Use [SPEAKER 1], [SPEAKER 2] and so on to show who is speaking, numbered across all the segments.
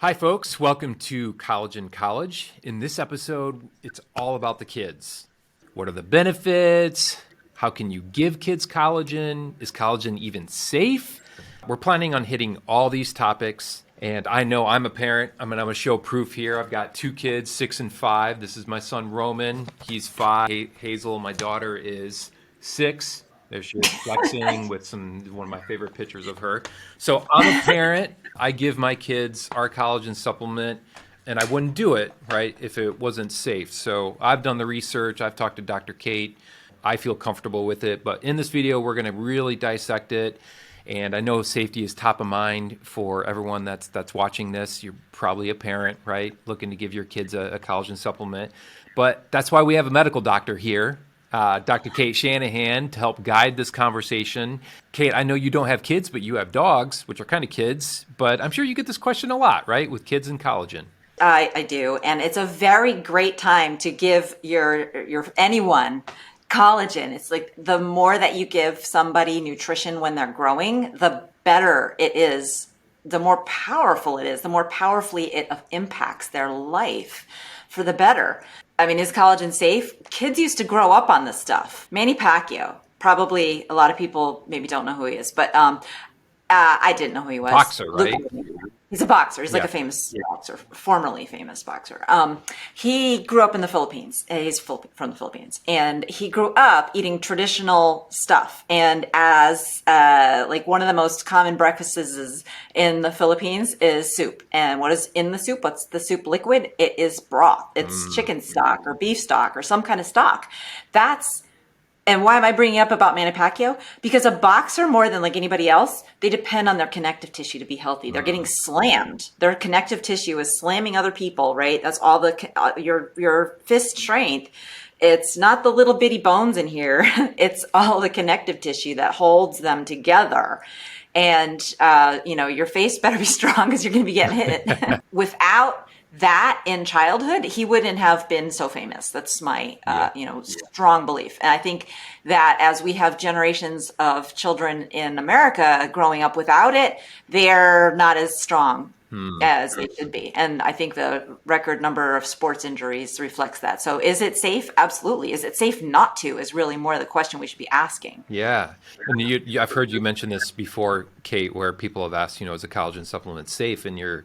[SPEAKER 1] Hi, folks. Welcome to Collagen College. In this episode, it's all about the kids. What are the benefits? How can you give kids collagen? Is collagen even safe? We're planning on hitting all these topics. And I know I'm a parent. I'm going to show proof here. I've got two kids, 6 and 5. This is my son, Roman. He's 5. Hazel, my daughter, is 6. There she is flexing with one of my favorite pictures of her. So I'm a parent. I give my kids our collagen supplement, and I wouldn't do it, right, if it wasn't safe. So I've done the research. I've talked to Dr. Cate. I feel comfortable with it. But in this video, we're going to really dissect it. And I know safety is top of mind for everyone that's watching this. You're probably a parent, right, looking to give your kids a collagen supplement. But that's why we have a medical doctor here. Dr. Cate Shanahan, to help guide this conversation. Cate, I know you don't have kids, but you have dogs, which are kind of kids. But I'm sure you get this question a lot, right, with kids and collagen.
[SPEAKER 2] I do, and it's a very great time to give your anyone collagen. It's like the more that you give somebody nutrition when they're growing, the better it is, the more powerful it is, the more powerfully it impacts their life for the better. I mean, is collagen safe? Kids used to grow up on this stuff. Manny Pacquiao, probably a lot of people maybe don't know who he is, but I didn't know who he was.
[SPEAKER 1] Boxer, right?
[SPEAKER 2] He's a boxer. He's like a famous boxer, formerly famous boxer. He grew up in the Philippines. He's from the Philippines, and he grew up eating traditional stuff. And as like one of the most common breakfasts is in the Philippines is soup. And what is in the soup? What's the soup liquid? It is broth. It's chicken stock or beef stock or some kind of stock. And why am I bringing up about Manny Pacquiao? Because a boxer, more than like anybody else, they depend on their connective tissue to be healthy. They're getting slammed. Their connective tissue is slamming other people, right? That's all your fist strength. It's not the little bitty bones in here. It's all the connective tissue that holds them together. And, your face better be strong because you're going to be getting hit. Without that in childhood, he wouldn't have been so famous. That's my, strong belief. And I think that as we have generations of children in America growing up without it, they're not as strong as they should be. And I think the record number of sports injuries reflects that. So is it safe? Absolutely. Is it safe not to is really more the question we should be asking.
[SPEAKER 1] Yeah. And I've heard you mention this before, Cate, where people have asked, is a collagen supplement safe? And your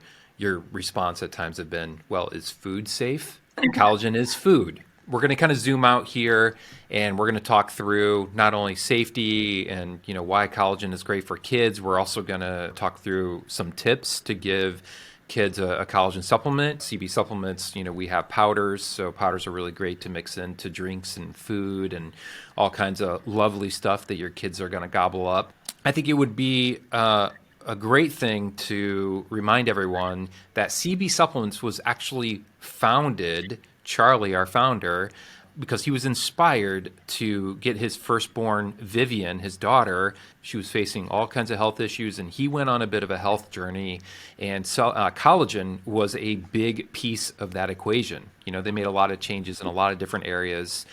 [SPEAKER 1] response at times have been, well, is food safe? Collagen is food. We're going to kind of zoom out here, and we're going to talk through not only safety and why collagen is great for kids. We're also going to talk through some tips to give kids a collagen supplement. CB Supplements, we have powders, so powders are really great to mix into drinks and food and all kinds of lovely stuff that your kids are going to gobble up. I think it would be a great thing to remind everyone that CB Supplements was actually founded, Charlie, our founder, because he was inspired to get his firstborn, Vivian, his daughter. She was facing all kinds of health issues, and he went on a bit of a health journey. And so, collagen was a big piece of that equation. They made a lot of changes in a lot of different areas.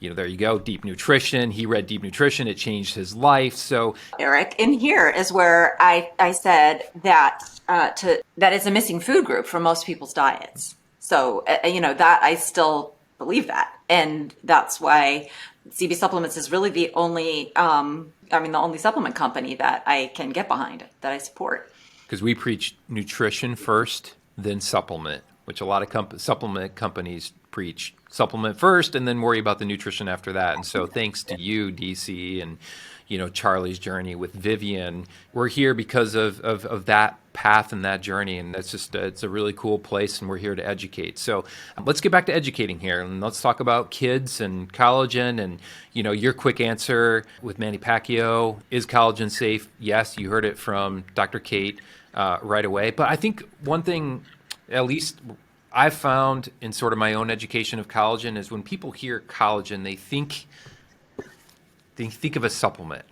[SPEAKER 1] There you go, deep nutrition. He read deep nutrition. It changed his life. So,
[SPEAKER 2] Eric, in here is where I said that that is a missing food group for most people's diets. So, that I still believe that. And that's why CB Supplements is really the only, the only supplement company that I can get behind, that I support.
[SPEAKER 1] Because we preach nutrition first, then supplement, which a lot of supplement companies preach supplement first and then worry about the nutrition after that. And so thanks to you, DC, and Charlie's journey with Vivian, we're here because of that path and that journey. And that's just, it's a really cool place, and we're here to educate. So let's get back to educating here, and let's talk about kids and collagen. And your quick answer with Manny Pacquiao: is collagen safe? Yes, you heard it from Dr. Cate right away. But I think one thing, at least I've found in sort of my own education of collagen, is when people hear collagen, they think of a supplement,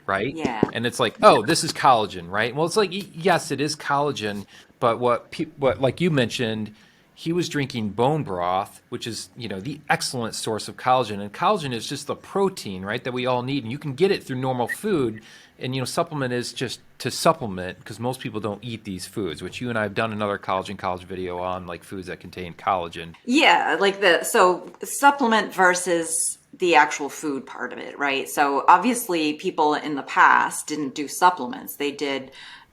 [SPEAKER 1] right?
[SPEAKER 2] Yeah.
[SPEAKER 1] And it's like, oh, this is collagen, right? Well, it's like, yes, it is collagen, but what like you mentioned, he was drinking bone broth, which is, the excellent source of collagen. And collagen is just the protein, right, that we all need. And you can get it through normal food. And, supplement is just to supplement, because most people don't eat these foods, which you and I have done another Collagen College video on, like foods that contain collagen.
[SPEAKER 2] Yeah, so supplement versus the actual food part of it, right? So obviously people in the past didn't do supplements.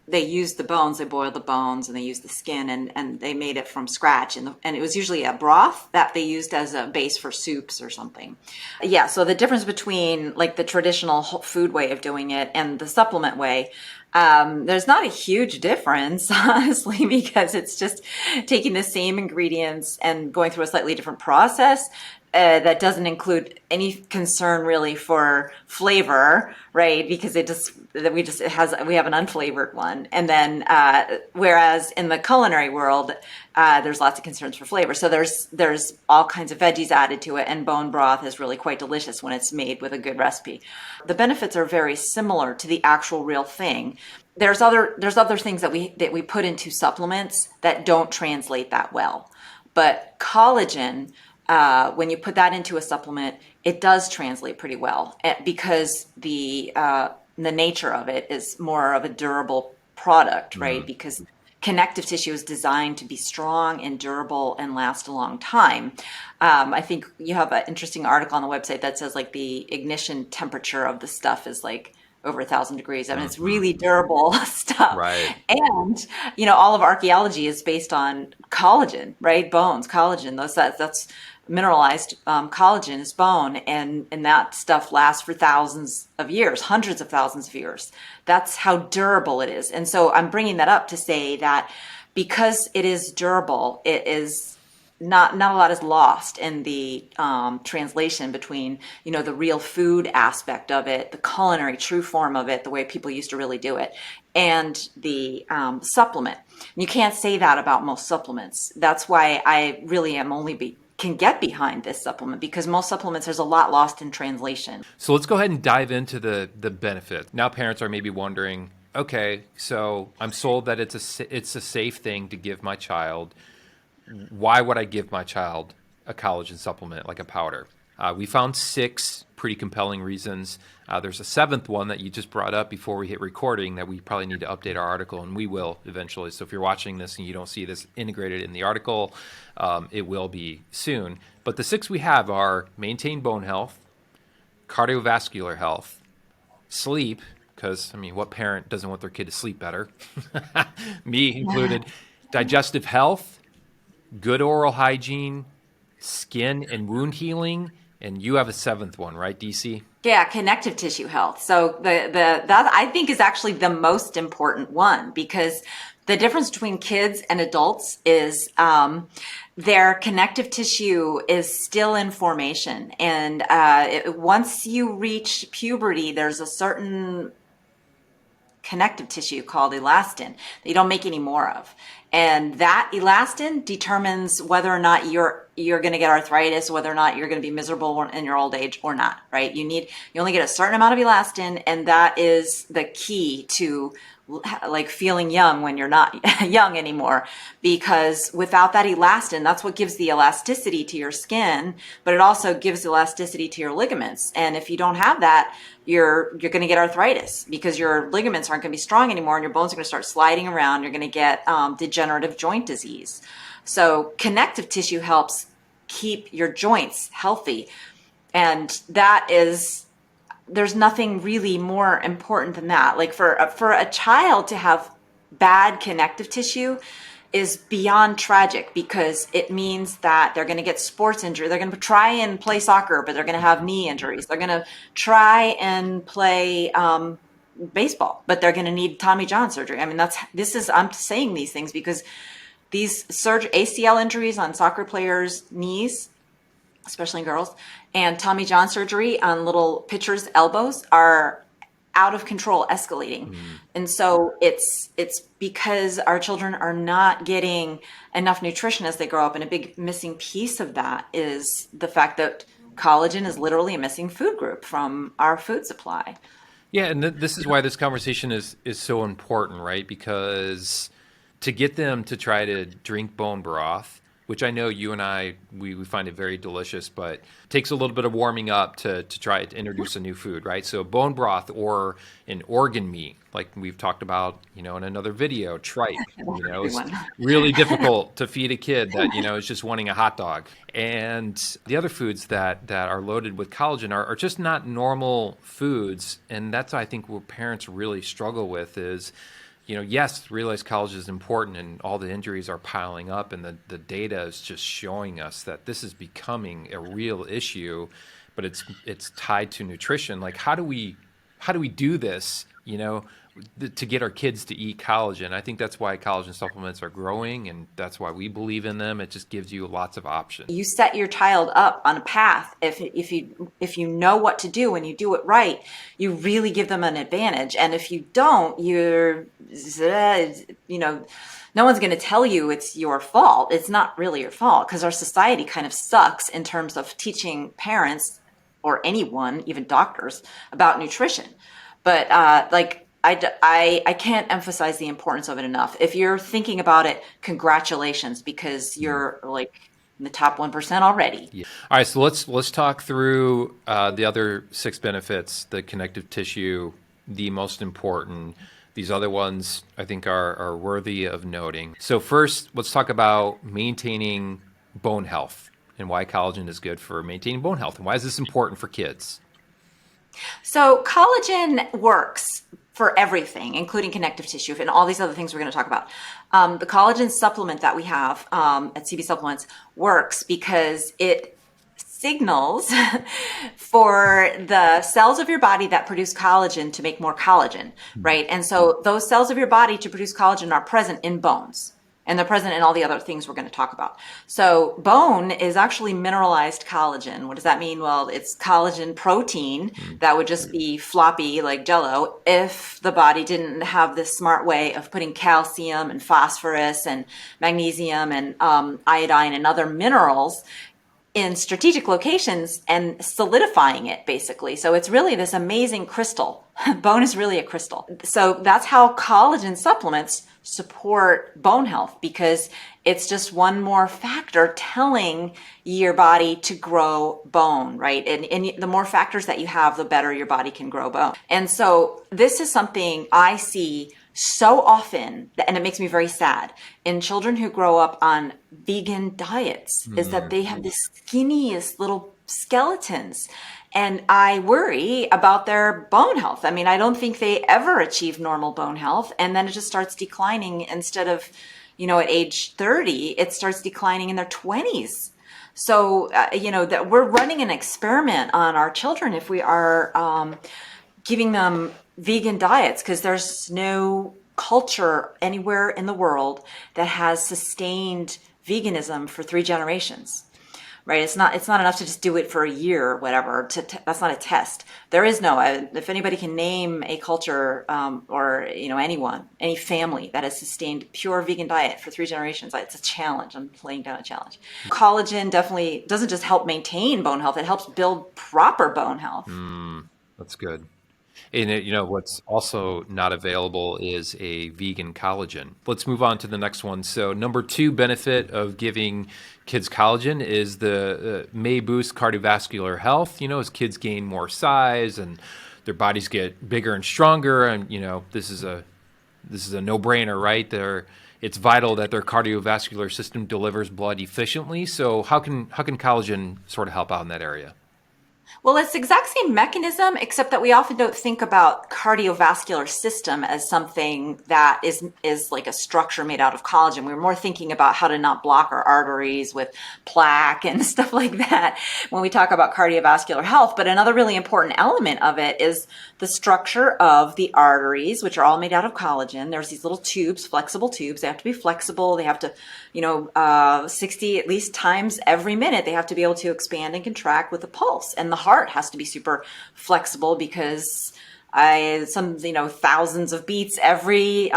[SPEAKER 2] They used the bones, they boiled the bones, and they used the skin, and they made it from scratch. And it was usually a broth that they used as a base for soups or something. Yeah, so the difference between like the traditional food way of doing it and the supplement way, there's not a huge difference, honestly, because it's just taking the same ingredients and going through a slightly different process. That doesn't include any concern really for flavor, right? Because we have an unflavored one, and then whereas in the culinary world, there's lots of concerns for flavor. So there's all kinds of veggies added to it, and bone broth is really quite delicious when it's made with a good recipe. The benefits are very similar to the actual real thing. There's other things that we put into supplements that don't translate that well, but collagen. When you put that into a supplement, it does translate pretty well because the nature of it is more of a durable product, right? Because connective tissue is designed to be strong and durable and last a long time. I think you have an interesting article on the website that says like the ignition temperature of the stuff is like over 1,000 degrees. I mean, it's really durable stuff.
[SPEAKER 1] Right.
[SPEAKER 2] And, all of archaeology is based on collagen, right? Bones, collagen, that's mineralized collagen is bone. And that stuff lasts for thousands of years, hundreds of thousands of years. That's how durable it is. And so I'm bringing that up to say that because it is durable, it is not a lot is lost in the translation between, the real food aspect of it, the culinary true form of it, the way people used to really do it, and the supplement. You can't say that about most supplements. That's why I really am can get behind this supplement, because most supplements, there's a lot lost in translation.
[SPEAKER 1] So let's go ahead and dive into the benefit. Now parents are maybe wondering, okay, so I'm sold that it's a safe thing to give my child. Why would I give my child a collagen supplement like a powder? We found 6 pretty compelling reasons. There's a 7th one that you just brought up before we hit recording that we probably need to update our article, and we will eventually. So if you're watching this and you don't see this integrated in the article, it will be soon. But the 6 we have are maintain bone health, cardiovascular health, sleep, because, what parent doesn't want their kid to sleep better? Me included. Digestive health, good oral hygiene, skin and wound healing, and you have a 7th one, right, DC?
[SPEAKER 2] Yeah, connective tissue health. So that I think is actually the most important one, because the difference between kids and adults is their connective tissue is still in formation, and once you reach puberty, there's a certain connective tissue called elastin that you don't make any more of. And that elastin determines whether or not you're going to get arthritis, whether or not you're going to be miserable in your old age or not, right? You only get a certain amount of elastin, and that is the key to like feeling young when you're not young anymore, because without that elastin, that's what gives the elasticity to your skin, but it also gives elasticity to your ligaments. And if you don't have that, you're going to get arthritis, because your ligaments aren't going to be strong anymore, and your bones are going to start sliding around. You're going to get degenerative joint disease. So connective tissue helps keep your joints healthy, and there's nothing really more important than that. Like for a child to have bad connective tissue is beyond tragic, because it means that they're going to get sports injury. They're going to try and play soccer, but they're going to have knee injuries. They're going to try and play baseball, but they're going to need Tommy John surgery. I mean, I'm saying these things because these ACL injuries on soccer players' knees, especially girls, and Tommy John surgery on little pitchers' elbows are out of control, escalating. And so it's because our children are not getting enough nutrition as they grow up. And a big missing piece of that is the fact that collagen is literally a missing food group from our food supply.
[SPEAKER 1] Yeah, and this is why this conversation is so important, right? Because to get them to try to drink bone broth, which I know you and I, we find it very delicious, but it takes a little bit of warming up to try to introduce a new food, right? So bone broth or an organ meat, like we've talked about, in another video, tripe, it's
[SPEAKER 2] Everyone.
[SPEAKER 1] really difficult to feed a kid that, is just wanting a hot dog. And the other foods that are loaded with collagen are just not normal foods. And that's, I think, what parents really struggle with is, yes, realize collagen is important and all the injuries are piling up and the data is just showing us that this is becoming a real issue, but it's tied to nutrition. Like, how do we do this, to get our kids to eat collagen? I think that's why collagen supplements are growing, and that's why we believe in them. It just gives you lots of options.
[SPEAKER 2] You set your child up on a path. If you know what to do and you do it right, you really give them an advantage. And if you don't, no one's going to tell you it's your fault. It's not really your fault, because our society kind of sucks in terms of teaching parents or anyone, even doctors, about nutrition. But I can't emphasize the importance of it enough. If you're thinking about it, congratulations, because you're like in the top 1% already.
[SPEAKER 1] Yeah. All right, so let's talk through the other 6 benefits. The connective tissue, the most important. These other ones I think are worthy of noting. So first, let's talk about maintaining bone health and why collagen is good for maintaining bone health, and why is this important for kids?
[SPEAKER 2] So collagen works for everything, including connective tissue and all these other things we're going to talk about. The collagen supplement that we have at CB Supplements works because it signals for the cells of your body that produce collagen to make more collagen, right? And so those cells of your body to produce collagen are present in bones. And they're present in all the other things we're going to talk about. So bone is actually mineralized collagen. What does that mean? Well, it's collagen protein that would just be floppy like Jell-O if the body didn't have this smart way of putting calcium and phosphorus and magnesium and iodine and other minerals in strategic locations and solidifying it, basically. So it's really this amazing crystal. Bone is really a crystal. So that's how collagen supplements support bone health, because it's just one more factor telling your body to grow bone, right? And the more factors that you have, the better your body can grow bone. And so this is something I see so often, and it makes me very sad, in children who grow up on vegan diets, is that they have the skinniest little skeletons. And I worry about their bone health. I mean, I don't think they ever achieve normal bone health. And then it just starts declining. Instead of, at age 30, it starts declining in their 20s. So, that we're running an experiment on our children if we are giving them vegan diets, because there's no culture anywhere in the world that has sustained veganism for 3 generations. Right? It's not enough to just do it for a year or whatever. That's not a test. There is no, if anybody can name a culture or anyone, any family that has sustained pure vegan diet for 3 generations, it's a challenge. I'm laying down a challenge. Collagen definitely doesn't just help maintain bone health. It helps build proper bone health.
[SPEAKER 1] That's good. And what's also not available is a vegan collagen. Let's move on to the next one. So number 2 benefit of giving kids collagen is the may boost cardiovascular health. As kids gain more size and their bodies get bigger and stronger, and this is a no-brainer, right? It's vital that their cardiovascular system delivers blood efficiently. So how can collagen sort of help out in that area?
[SPEAKER 2] Well, it's the exact same mechanism, except that we often don't think about cardiovascular system as something that is like a structure made out of collagen. We're more thinking about how to not block our arteries with plaque and stuff like that when we talk about cardiovascular health. But another really important element of it is the structure of the arteries, which are all made out of collagen. There's these little tubes, flexible tubes. They have to be flexible. They have to, 60 at least times every minute, they have to be able to expand and contract with the pulse. And the heart has to be super flexible because thousands of beats every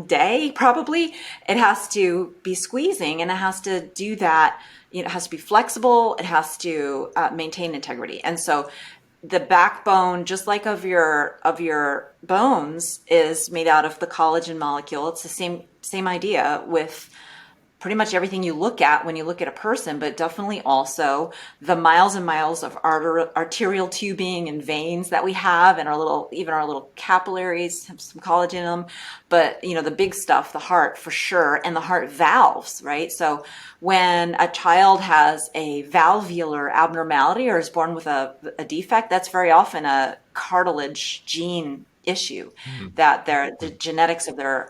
[SPEAKER 2] day, probably. It has to be squeezing, and it has to do that. It has to be flexible. It has to maintain integrity. And so the backbone, just like of your bones, is made out of the collagen molecule. It's the same idea with pretty much everything you look at when you look at a person, but definitely also the miles and miles of arterial tubing and veins that we have, and even our little capillaries have some collagen in them. But the big stuff, the heart for sure, and the heart valves, right? So when a child has a valvular abnormality or is born with a defect, that's very often a cartilage gene issue, that the genetics of their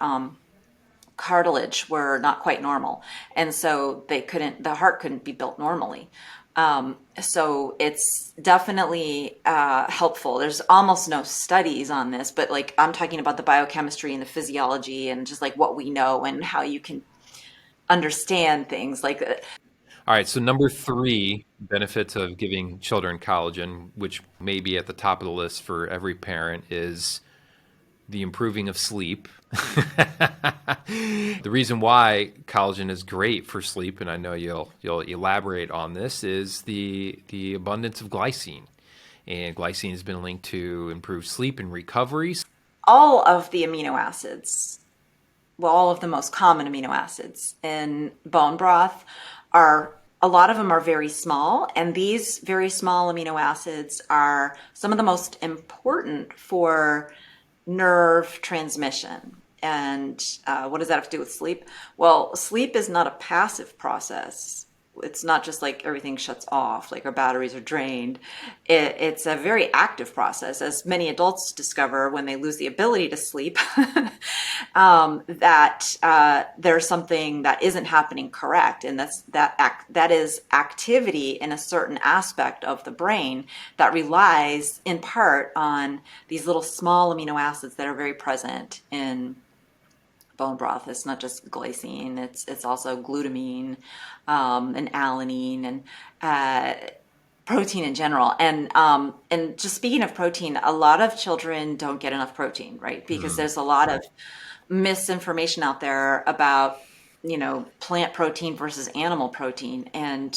[SPEAKER 2] cartilage were not quite normal, and so the heart couldn't be built normally. So it's definitely helpful. There's almost no studies on this, but like I'm talking about the biochemistry and the physiology and just like what we know and how you can understand things like
[SPEAKER 1] All right, so number 3 benefits of giving children collagen, which may be at the top of the list for every parent, is the improving of sleep. The reason why collagen is great for sleep, and I know you'll elaborate on this, is the abundance of glycine. And glycine has been linked to improved sleep and recovery.
[SPEAKER 2] all of the amino acids, well, all of the most common amino acids in bone broth a lot of them are very small, and these very small amino acids are some of the most important for nerve transmission. And what does that have to do with sleep? Well, sleep is not a passive process. It's not just like everything shuts off, like our batteries are drained. It's a very active process, as many adults discover when they lose the ability to sleep, that there's something that isn't happening correct, and that is activity in a certain aspect of the brain that relies in part on these little small amino acids that are very present in bone broth. It's not just glycine; it's also glutamine, and alanine, and protein in general. And just speaking of protein, a lot of children don't get enough protein, right? Because there's a lot of misinformation out there about plant protein versus animal protein, and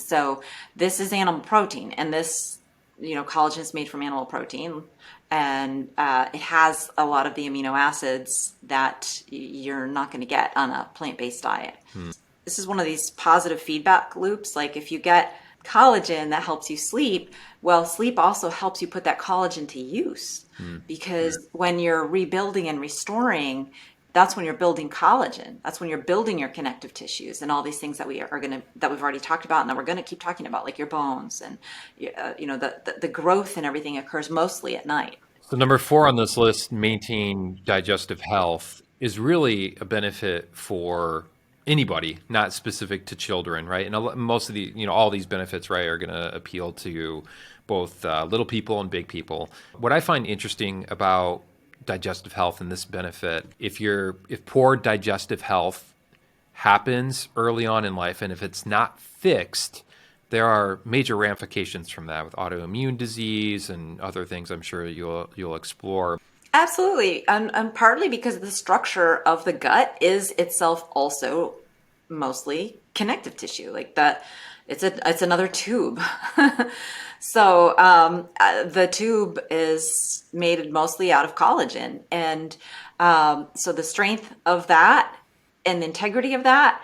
[SPEAKER 2] so this is animal protein, and this collagen is made from animal protein, and it has a lot of the amino acids that you're not going to get on a plant-based diet. This is one of these positive feedback loops. Like if you get collagen that helps you sleep, well, sleep also helps you put that collagen to use, because when you're rebuilding and restoring, that's when you're building collagen. That's when you're building your connective tissues and all these things that we've already talked about and that we're going to keep talking about, like your bones and the growth and everything occurs mostly at night.
[SPEAKER 1] So number 4 on this list, maintain digestive health, is really a benefit for anybody, not specific to children, right? And most of all these benefits, right, are going to appeal to both little people and big people. What I find interesting about digestive health and this benefit, if poor digestive health happens early on in life, and if it's not fixed, there are major ramifications from that with autoimmune disease and other things I'm sure you'll explore.
[SPEAKER 2] Absolutely. And partly because the structure of the gut is itself also mostly connective tissue, like that. It's another tube. So the tube is made mostly out of collagen. And so the strength of that and the integrity of that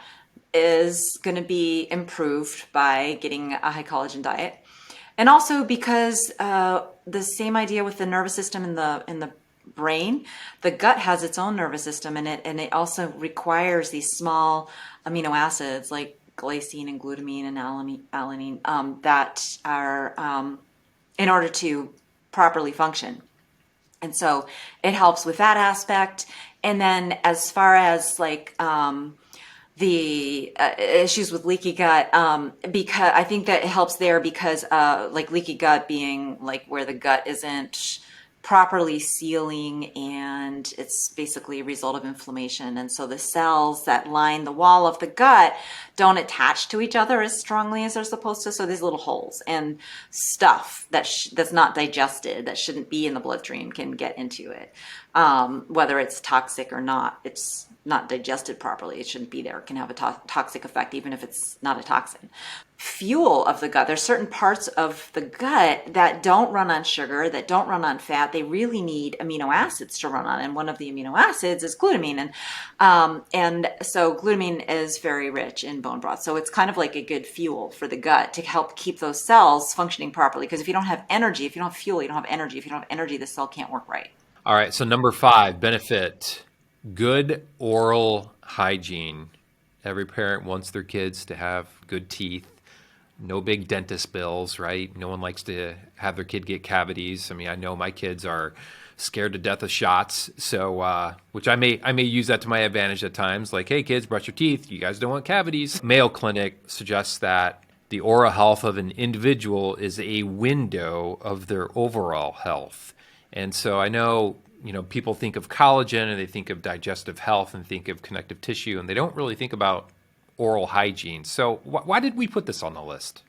[SPEAKER 2] is going to be improved by getting a high collagen diet. And also because the same idea with the nervous system in the brain, the gut has its own nervous system in it, and it also requires these small amino acids like glycine and glutamine and alanine that are in order to properly function. And so it helps with that aspect. And then as far as like the issues with leaky gut, because I think that it helps there because like leaky gut being like where the gut isn't properly sealing, and it's basically a result of inflammation. And so the cells that line the wall of the gut don't attach to each other as strongly as they're supposed to. So these little holes and stuff that's not digested, that shouldn't be in the bloodstream, can get into it. Whether it's toxic or not, it's not digested properly. It shouldn't be there. It can have a toxic effect, even if it's not a toxin. fuel of the gut. There's certain parts of the gut that don't run on sugar, that don't run on fat. They really need amino acids to run on, and one of the amino acids is glutamine. And so glutamine is very rich in bone broth. So it's kind of like a good fuel for the gut to help keep those cells functioning properly. Because if you don't have energy, if you don't have fuel, you don't have energy. If you don't have energy, the cell can't work right.
[SPEAKER 1] All right. So number 5, benefit, good oral hygiene. Every parent wants their kids to have good teeth. No big dentist bills, right? No one likes to have their kid get cavities. I mean, I know my kids are scared to death of shots, so which I may use that to my advantage at times. Like, hey, kids, brush your teeth. You guys don't want cavities. Mayo Clinic suggests that the oral health of an individual is a window of their overall health. And so I know, people think of collagen and they think of digestive health and think of connective tissue, and they don't really think about oral hygiene. So why did we put this on the list?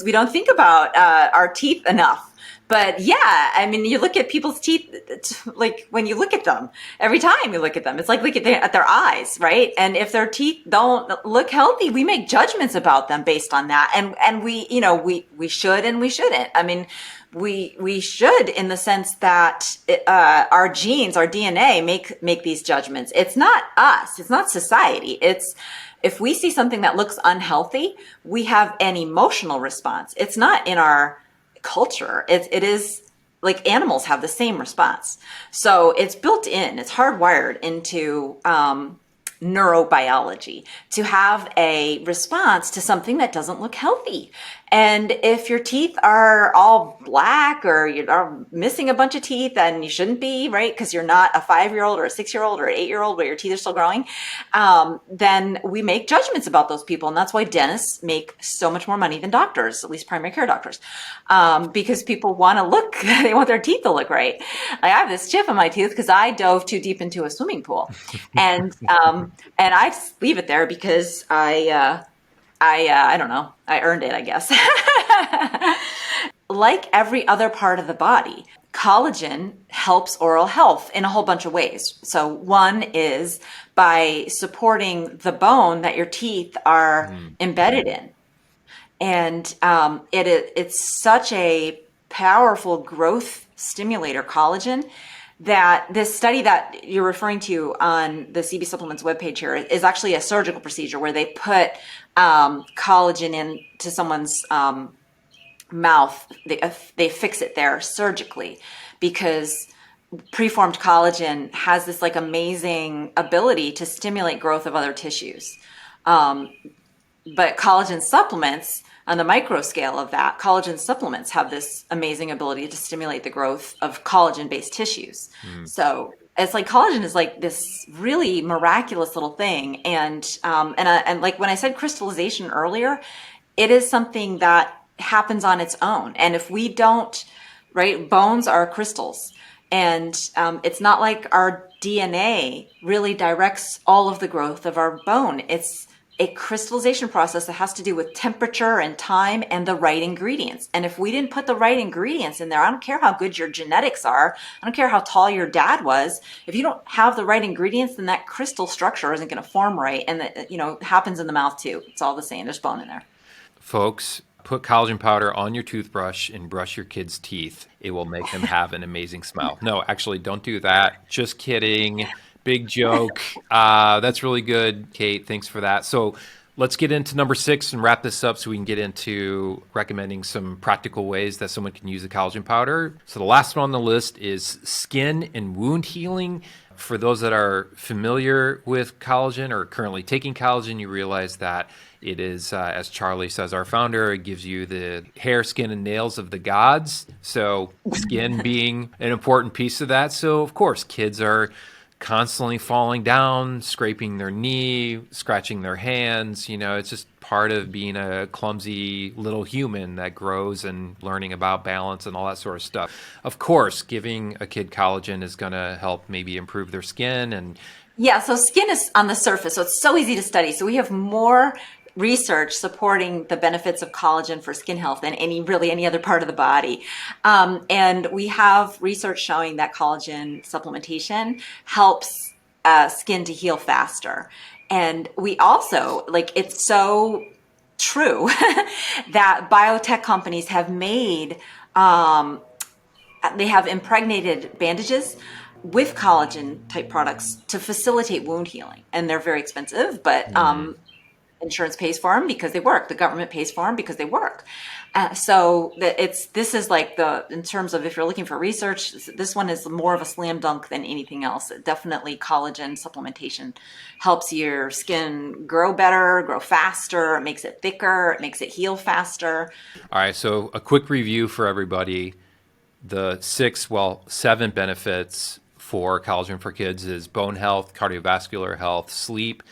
[SPEAKER 2] We don't think about our teeth enough. But yeah, I mean, you look at people's teeth, like when you look at them, every time you look at them, it's like looking at their eyes, right? And if their teeth don't look healthy, we make judgments about them based on that. And we should and we shouldn't. I mean, we should, in the sense that our genes, our DNA make these judgments. It's not us. It's not society. If we see something that looks unhealthy, we have an emotional response. It's not in our culture. It is like animals have the same response. So it's built in, it's hardwired into neurobiology to have a response to something that doesn't look healthy. And if your teeth are all black or you are missing a bunch of teeth, and you shouldn't be, right? Because you're not a 5-year-old or a 6-year-old or an 8-year-old where your teeth are still growing, then we make judgments about those people. And that's why dentists make so much more money than doctors, at least primary care doctors, because people want to look, they want their teeth to look right. Like, I have this chip in my tooth because I dove too deep into a swimming pool. And I just leave it there because I don't know. I earned it, I guess. Like every other part of the body, collagen helps oral health in a whole bunch of ways. So one is by supporting the bone that your teeth are embedded in. And it's such a powerful growth stimulator, collagen, that this study that you're referring to on the CB Supplements webpage here is actually a surgical procedure where they put collagen into someone's mouth. They fix it there surgically because preformed collagen has this like amazing ability to stimulate growth of other tissues. But collagen supplements, on the micro scale of that, collagen supplements have this amazing ability to stimulate the growth of collagen-based tissues. So it's like collagen is like this really miraculous little thing. And like when I said crystallization earlier, it is something that happens on its own. And if we don't, right, bones are crystals. And it's not like our DNA really directs all of the growth of our bone. It's a crystallization process that has to do with temperature and time and the right ingredients. And if we didn't put the right ingredients in there, I don't care how good your genetics are, I don't care how tall your dad was, if you don't have the right ingredients, then that crystal structure isn't going to form right. And that, it happens in the mouth too. It's all the same. There's bone in there.
[SPEAKER 1] Folks, put collagen powder on your toothbrush and brush your kids' teeth. It will make them have an amazing smile. No, actually, don't do that. Just kidding. Big joke. That's really good, Cate. Thanks for that. So let's get into number 6 and wrap this up so we can get into recommending some practical ways that someone can use the collagen powder. So the last one on the list is skin and wound healing. For those that are familiar with collagen or currently taking collagen, you realize that it is, as Charlie says, our founder, it gives you the hair, skin, and nails of the gods. So skin being an important piece of that. So, of course, kids are constantly falling down, scraping their knee, scratching their hands. It's just part of being a clumsy little human that grows and learning about balance and all that sort of stuff. Of course, giving a kid collagen is going to help maybe improve their skin. And
[SPEAKER 2] yeah, so skin is on the surface, so it's so easy to study. So we have more research supporting the benefits of collagen for skin health than any other part of the body. And we have research showing that collagen supplementation helps skin to heal faster. And we also, it's so true that biotech companies have made, they have impregnated bandages with collagen type products to facilitate wound healing. And they're very expensive, but insurance pays for them because they work. The government pays for them because they work. This is like in terms of if you're looking for research, this one is more of a slam dunk than anything else. Definitely collagen supplementation helps your skin grow better, grow faster. It makes it thicker. It makes it heal faster.
[SPEAKER 1] All right. So a quick review for everybody. The 7 benefits for collagen for kids is bone health, cardiovascular health, sleep,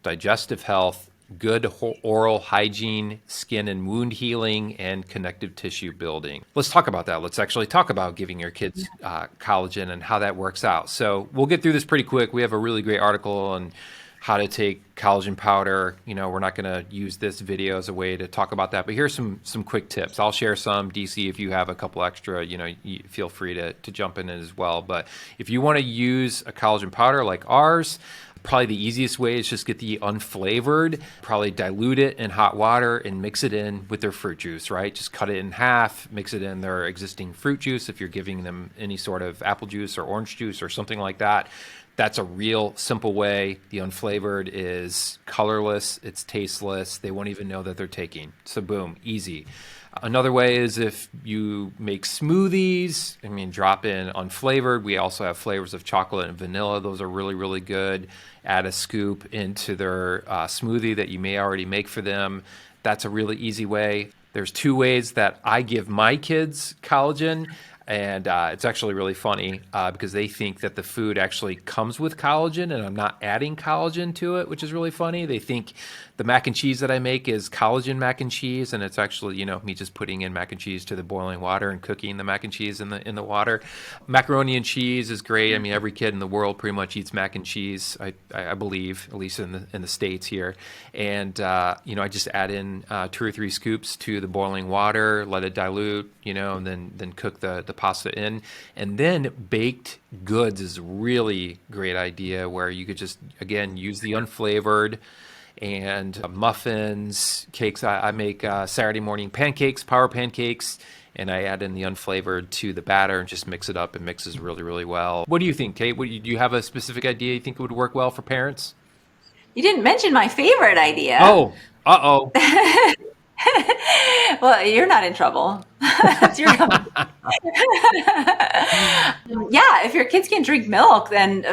[SPEAKER 1] digestive health, good oral hygiene, skin and wound healing, and connective tissue building. Let's talk about that. Let's actually talk about giving your kids collagen and how that works out. So we'll get through this pretty quick. We have a really great article on how to take collagen powder. We're not going to use this video as a way to talk about that, but here's some quick tips. I'll share some. DC, if you have a couple extra, you feel free to jump in as well. But if you want to use a collagen powder like ours, probably the easiest way is just get the unflavored, probably dilute it in hot water and mix it in with their fruit juice, right? Just cut it in half, mix it in their existing fruit juice if you're giving them any sort of apple juice or orange juice or something like that. That's a real simple way. The unflavored is colorless, it's tasteless, they won't even know that they're taking. So boom, easy. Another way is if you make smoothies, drop in unflavored. We also have flavors of chocolate and vanilla. Those are really, really good. Add a scoop into their smoothie that you may already make for them. That's a really easy way. There's 2 ways that I give my kids collagen. And it's actually really funny because they think that the food actually comes with collagen and I'm not adding collagen to it, which is really funny. They think the mac and cheese that I make is collagen mac and cheese, and it's actually, me just putting in mac and cheese to the boiling water and cooking the mac and cheese in the water. Macaroni and cheese is great. Every kid in the world pretty much eats mac and cheese, I believe, at least in the States here. And, I just add in 2 or 3 scoops to the boiling water, let it dilute, and then cook the pasta in. And then baked goods is a really great idea where you could just, again, use the unflavored and muffins, cakes. I make Saturday morning pancakes, power pancakes, and I add in the unflavored to the batter and just mix it up. It mixes really, really well. What do you think, Cate? Do you have a specific idea you think would work well for parents?
[SPEAKER 2] You didn't mention my favorite idea.
[SPEAKER 1] Oh, uh-oh.
[SPEAKER 2] Well, you're not in trouble. It's your company. Yeah, if your kids can drink milk, then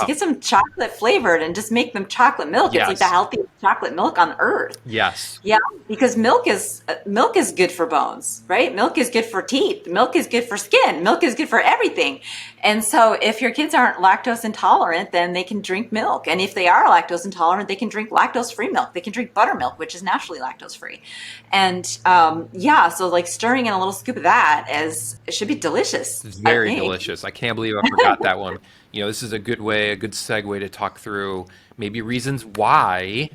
[SPEAKER 2] get some chocolate flavored and just make them chocolate milk.
[SPEAKER 1] Yes.
[SPEAKER 2] It's like the healthiest chocolate milk on earth.
[SPEAKER 1] Yes.
[SPEAKER 2] Yeah, because milk is good for bones, right? Milk is good for teeth. Milk is good for skin. Milk is good for everything. And so if your kids aren't lactose intolerant, then they can drink milk. And if they are lactose intolerant, they can drink lactose-free milk. They can drink buttermilk, which is naturally lactose-free. And so like stirring in a little scoop of that it should be delicious.
[SPEAKER 1] It's very delicious. I can't believe I forgot that one. This is a good segue to talk through maybe reasons why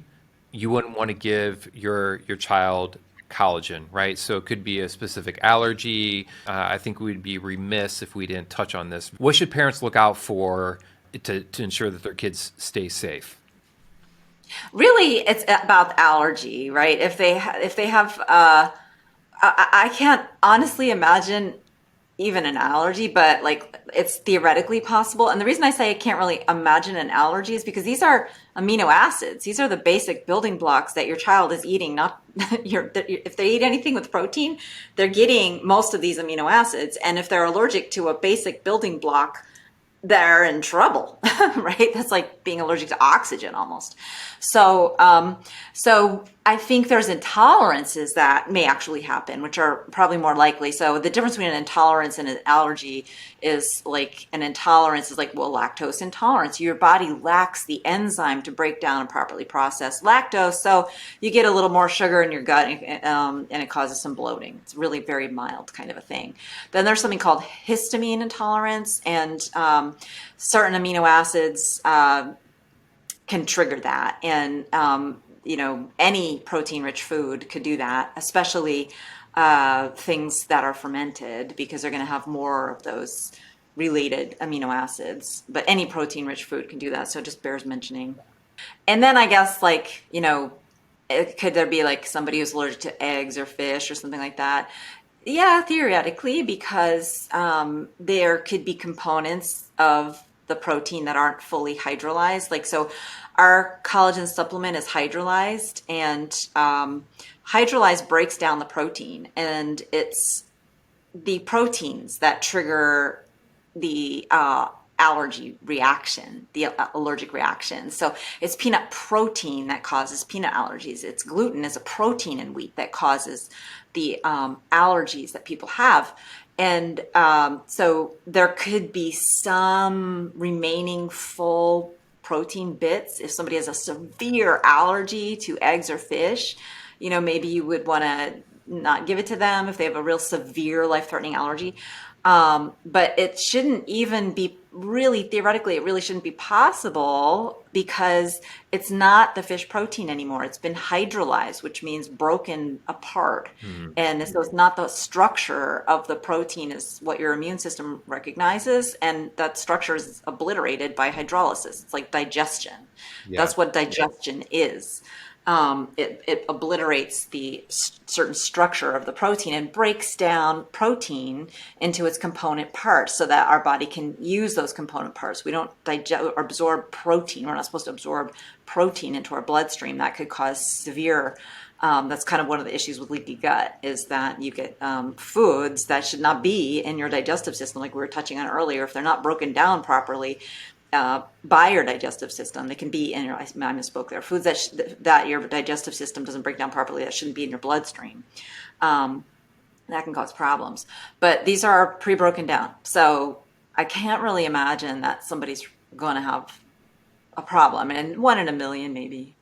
[SPEAKER 1] you wouldn't want to give your child collagen, right? So it could be a specific allergy. I think we'd be remiss if we didn't touch on this. What should parents look out for to ensure that their kids stay safe?
[SPEAKER 2] Really, it's about allergy, right? If they have, I can't honestly imagine even an allergy, but like it's theoretically possible. And the reason I say I can't really imagine an allergy is because these are amino acids. These are the basic building blocks that your child is eating. Not if they eat anything with protein, they're getting most of these amino acids. And if they're allergic to a basic building block, they're in trouble, right? That's like being allergic to oxygen almost. So I think there's intolerances that may actually happen, which are probably more likely. So the difference between an intolerance and an allergy is like an intolerance is like, lactose intolerance. Your body lacks the enzyme to break down and properly process lactose. So you get a little more sugar in your gut and it causes some bloating. It's really very mild kind of a thing. Then there's something called histamine intolerance, and certain amino acids can trigger that. And any protein-rich food could do that, especially things that are fermented, because they're going to have more of those related amino acids. But any protein-rich food can do that, so it just bears mentioning. And then I guess Could there be like somebody who's allergic to eggs or fish or something like that? Yeah, theoretically, because there could be components of the protein that aren't fully hydrolyzed. Like, so our collagen supplement is hydrolyzed, and hydrolyzed breaks down the protein, and it's the proteins that trigger the allergy reaction, the allergic reaction. So it's peanut protein that causes peanut allergies. It's gluten is a protein in wheat that causes the allergies that people have. And so there could be some remaining full protein bits if somebody has a severe allergy to eggs or fish. Maybe you would want to not give it to them if they have a real severe life-threatening allergy. But it shouldn't even be really, theoretically, it really shouldn't be possible because it's not the fish protein anymore. It's been hydrolyzed, which means broken apart. And so it's not the structure of the protein is what your immune system recognizes. And that structure is obliterated by hydrolysis. It's like digestion.
[SPEAKER 1] Yeah.
[SPEAKER 2] That's what digestion is. It obliterates the certain structure of the protein and breaks down protein into its component parts so that our body can use those component parts. We don't absorb protein. We're not supposed to absorb protein into our bloodstream. That could cause severe, that's kind of one of the issues with leaky gut, is that you get foods that should not be in your digestive system, like we were touching on earlier. If they're not broken down properly, by your digestive system, they can be in your, I misspoke there, foods that your digestive system doesn't break down properly, that shouldn't be in your bloodstream. That can cause problems. But these are pre-broken down. So I can't really imagine that somebody's going to have a problem. And 1 in a million, maybe.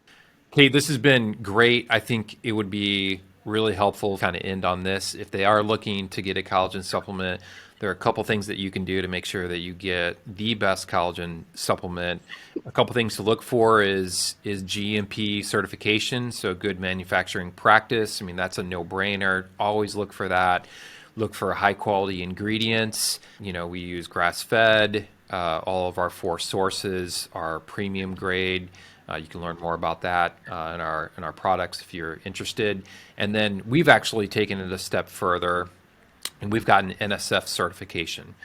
[SPEAKER 1] Cate, this has been great. I think it would be really helpful to kind of end on this. If they are looking to get a collagen supplement, there are a couple things that you can do to make sure that you get the best collagen supplement. A couple things to look for is GMP certification, so good manufacturing practice. I mean, that's a no-brainer. Always look for that. Look for high quality ingredients. We use grass-fed. All of our 4 sources are premium grade. You can learn more about that in our products if you're interested. And then we've actually taken it a step further, and we've got an NSF certification,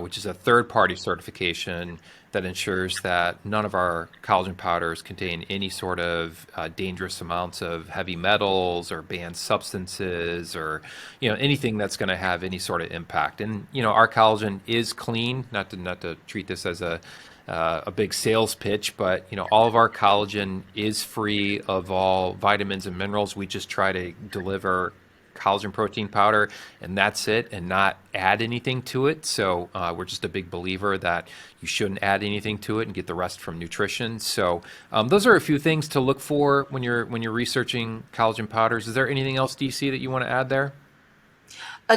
[SPEAKER 1] which is a third-party certification that ensures that none of our collagen powders contain any sort of dangerous amounts of heavy metals or banned substances or anything that's going to have any sort of impact. And our collagen is clean. Not to treat this as a big sales pitch, but all of our collagen is free of all vitamins and minerals. We just try to deliver collagen protein powder, and that's it, and not add anything to it. So we're just a big believer that you shouldn't add anything to it and get the rest from nutrition. So those are a few things to look for when you're researching collagen powders. Is there anything else, DC, that you want to add there?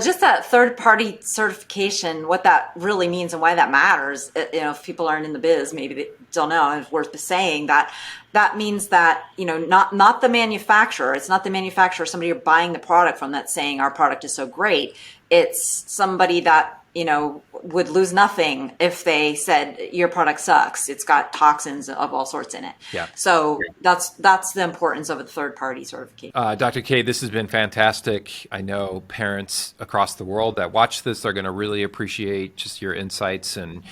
[SPEAKER 2] Just that third-party certification, what that really means and why that matters. If people aren't in the biz, maybe they don't know. It's worth saying that means that not the manufacturer. It's not the manufacturer. Somebody you're buying the product from that's saying our product is so great. It's somebody that would lose nothing if they said your product sucks. It's got toxins of all sorts in it.
[SPEAKER 1] Yeah.
[SPEAKER 2] So that's the importance of a third-party certification.
[SPEAKER 1] Dr. Cate, this has been fantastic. I know parents across the world that watch this are going to really appreciate just your insights, and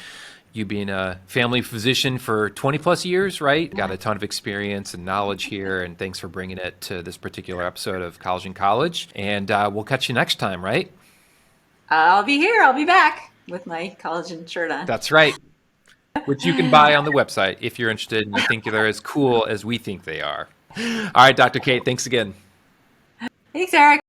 [SPEAKER 1] you being a family physician for 20 plus years, right? Got a ton of experience and knowledge here, and thanks for bringing it to this particular episode of Collagen College. And we'll catch you next time, right?
[SPEAKER 2] I'll be here. I'll be back with my collagen shirt on.
[SPEAKER 1] That's right. Which you can buy on the website if you're interested and you think they're as cool as we think they are. All right, Dr. Cate, thanks again.
[SPEAKER 2] Thanks, Eric.